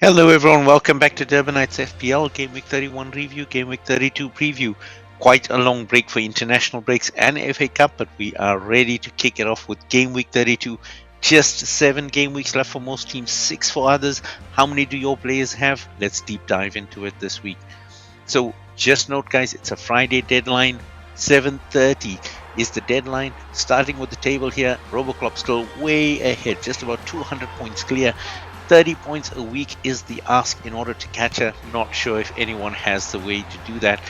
Hello everyone, welcome back to Durbanites FPL Game Week 31 review, Game Week 32 preview. Quite a long break for international breaks and FA Cup, but we are ready to kick it off with Game Week 32. Just 7 game weeks left for most teams, 6 for others. How many do your players have? Let's deep dive into it this week. So just note guys, it's a Friday deadline, 7:30 is the deadline. Starting with the table here, RoboKlopp still way ahead, just about 200 points clear. 30 points a week is the ask in order to catch her. Not sure if anyone has the way to do that.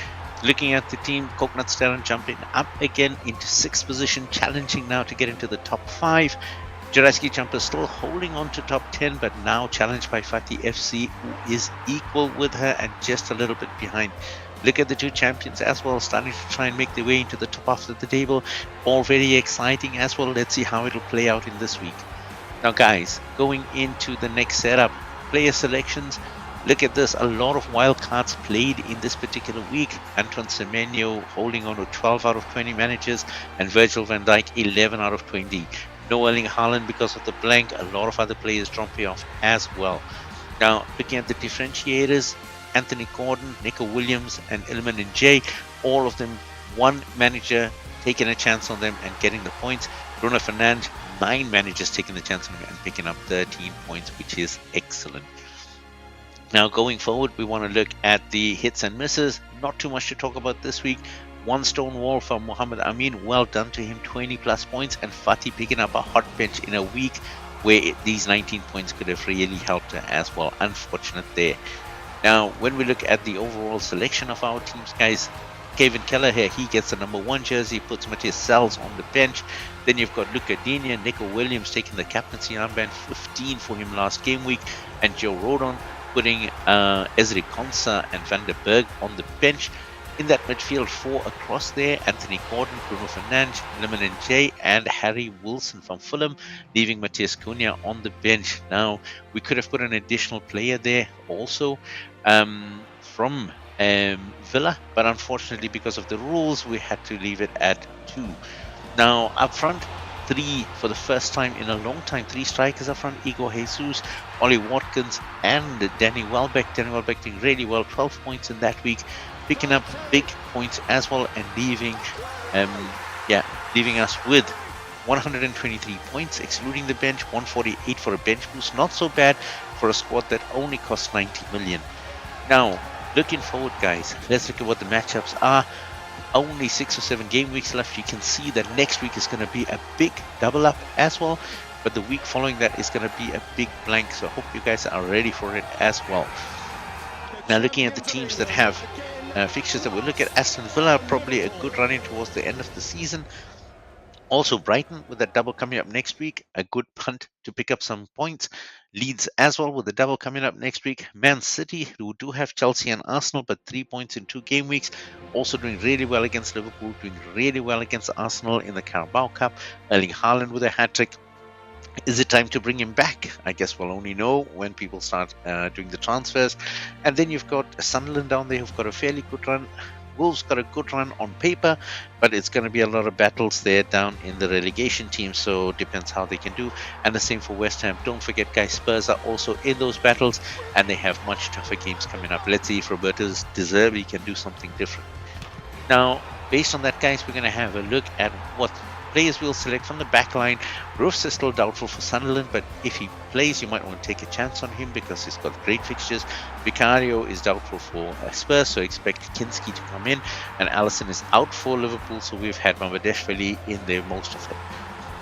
Looking at the team, Coconut Staran jumping up again into 6th position, challenging now to get into the top 5. Jurassic Jumper still holding on to top 10, but now challenged by Fatih FC, who is equal with her and just a little bit behind. Look at the two champions as well, starting to try and make their way into the top half of the table. All very exciting as well. Let's see how it'll play out in this week. Now guys, going into the next setup, player selections, look at this, a lot of wild cards played in this particular week. Antoine Semenyo holding on to 12 out of 20 managers and Virgil van Dijk 11 out of 20. No Erling Haaland because of the blank, a lot of other players dropping off as well. Now looking at the differentiators, Anthony Gordon, Nico Williams and Ilman and Jay, all of them one manager taking a chance on them and getting the points. Bruno Fernandes, 9 managers taking the chance on him and picking up 13 points, which is excellent. Now going forward, we want to look at the hits and misses. Not too much to talk about this week. One stone wall from Mohamed Amin, well done to him, 20 plus points, and Fatih picking up a hot bench in a week where these 19 points could have really helped her as well. Unfortunate there. Now when we look at the overall selection of our teams, guys, Kevin Keller here, he gets the number 1 jersey, puts Matthias Sells on the bench. Then you've got Luca Digne, Nico Williams taking the captaincy armband, 15 for him last game week, and Joe Rodon putting Ezri Konsa and Van der Berg on the bench. In that midfield 4 across there, Anthony Gordon, Bruno Fernandes, Lemon and Jay, and Harry Wilson from Fulham, leaving Matthias Cunha on the bench. Now, we could have put an additional player there also from Villa, but unfortunately because of the rules we had to leave it at 2. Now up front, 3 for the first time in a long time, 3 strikers up front, Igor Jesus, Ollie Watkins and Danny Welbeck. Danny Welbeck doing really well, 12 points in that week, picking up big points as well and leaving us with 123 points excluding the bench, 148 for a bench boost. Not so bad for a squad that only costs 90 million. Now looking forward guys, let's look at what the matchups are. Only 6 or 7 game weeks left. You can see that next week is going to be a big double up as well, but the week following that is going to be a big blank, so I hope you guys are ready for it as well. Now looking at the teams that have fixtures that we'll look at, Aston Villa probably a good run in towards the end of the season. Also Brighton with that double coming up next week, a good punt to pick up some points. Leeds as well with the double coming up next week. Man City, who do have Chelsea and Arsenal, but 3 points in 2 game weeks. Also doing really well against Liverpool, doing really well against Arsenal in the Carabao Cup. Erling Haaland with a hat-trick. Is it time to bring him back? I guess we'll only know when people start doing the transfers. And then you've got Sunderland down there who've got a fairly good run. Wolves got a good run on paper, but it's going to be a lot of battles there down in the relegation team, so depends how they can do. And the same for West Ham. Don't forget guys, Spurs are also in those battles and they have much tougher games coming up. Let's see if Roberto De Zerbi can do something different. Now based on that guys, we're going to have a look at what players we'll select from the back line. Roofs is still doubtful for Sunderland, but if he plays you might want to take a chance on him because he's got great fixtures. Vicario is doubtful for Spurs, so expect Kinski to come in, and Allison is out for Liverpool, so we've had Mamadeshvili in there most of it.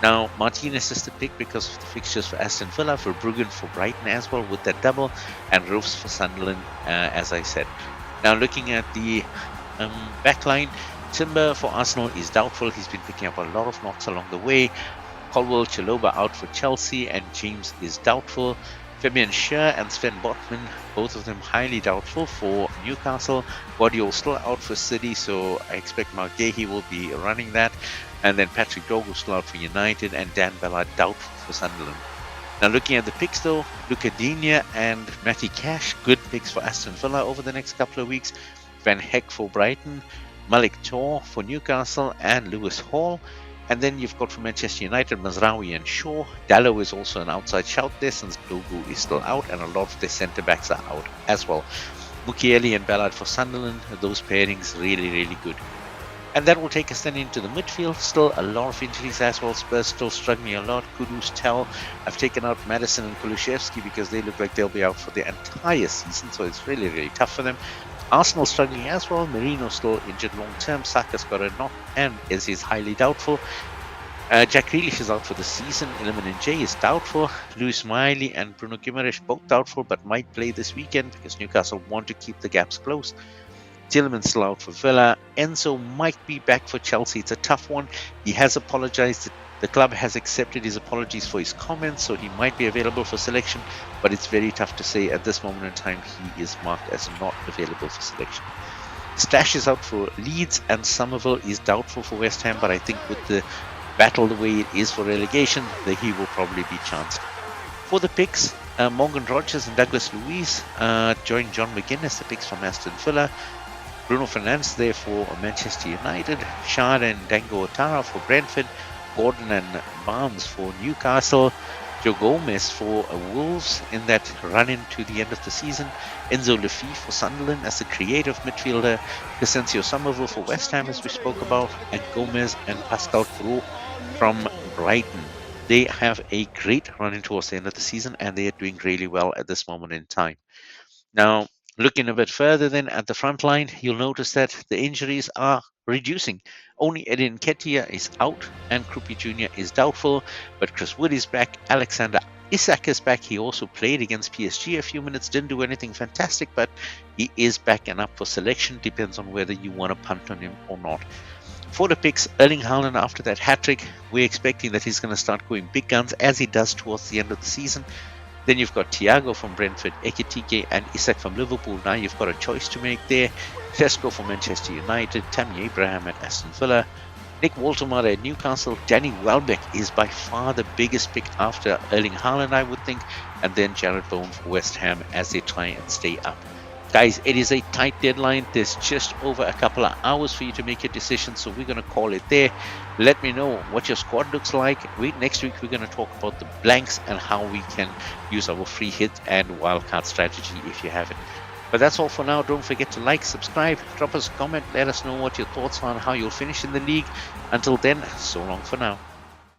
Now Martinez is the pick because of the fixtures for Aston Villa, for Bruggen, for Brighton as well with that double, and Roofs for Sunderland as I said. Now looking at the back line, Timber for Arsenal is doubtful. He's been picking up a lot of knocks along the way. Colwell Chaloba out for Chelsea, and James is doubtful. Fabian Schär and Sven Botman, both of them highly doubtful for Newcastle. Guardiola still out for City, so I expect Mark Gahey will be running that. And then Patrick Dogu still out for United, and Dan Ballard doubtful for Sunderland. Now looking at the picks though, Luca Digne and Matty Cash, good picks for Aston Villa over the next couple of weeks. Van Heck for Brighton, Malik Tor for Newcastle, and Lewis Hall. And then you've got for Manchester United, Mazraoui and Shaw. Dallow is also an outside shout there since Dogu is still out, and a lot of their centre backs are out as well. Mukiele and Ballard for Sunderland, those pairings really, really good. And that will take us then into the midfield. Still a lot of injuries as well. Spurs still struggling a lot. Kudus, Tell. I've taken out Madison and Kulusevski because they look like they'll be out for the entire season. So it's really, really tough for them. Arsenal struggling as well. Merino still injured long term. Saka's got a knock and is highly doubtful. Jack Grealish is out for the season. Iliman J is doubtful. Luis Miley and Bruno Guimaraes both doubtful but might play this weekend because Newcastle want to keep the gaps close. Tielemans still out for Villa. Enzo might be back for Chelsea. It's a tough one. He has apologized. The club has accepted his apologies for his comments, so he might be available for selection, but it's very tough to say at this moment in time. He is marked as not available for selection. Stash is out for Leeds, and Somerville is doubtful for West Ham, but I think with the battle the way it is for relegation, he will probably be chanced. For the picks, Morgan Rogers and Douglas Luiz join John McGinn as the picks from Aston Villa. Bruno Fernandes there for Manchester United. Shard and Dango Otara for Brentford. Gordon and Barnes for Newcastle. Joe Gomez for Wolves in that run into the end of the season. Enzo Lefebvre for Sunderland as the creative midfielder. Crescencio Somerville for West Ham as we spoke about. And Gomez and Pascal Gros from Brighton. They have a great run in towards the end of the season and they are doing really well at this moment in time. Now, looking a bit further then at the front line, you'll notice that the injuries are reducing. Only Edin Nketiah is out and Krupi Jr. is doubtful, but Chris Wood is back. Alexander Isak is back. He also played against PSG a few minutes, didn't do anything fantastic, but he is back and up for selection. Depends on whether you want to punt on him or not. For the picks, Erling Haaland after that hat-trick, we're expecting that he's going to start going big guns as he does towards the end of the season. Then you've got Thiago from Brentford, Ekitike and Isak from Liverpool. Now you've got a choice to make there. Sesko for Manchester United, Tammy Abraham at Aston Villa, Nick Woltemade at Newcastle. Danny Welbeck is by far the biggest pick after Erling Haaland, I would think. And then Jared Bowen for West Ham as they try and stay up. Guys, it is a tight deadline. There's just over a couple of hours for you to make your decision, so we're going to call it there. Let me know what your squad looks like. Next week, we're going to talk about the blanks and how we can use our free hit and wildcard strategy if you have it. But that's all for now. Don't forget to like, subscribe, drop us a comment, let us know what your thoughts are on how you'll finish in the league. Until then, so long for now.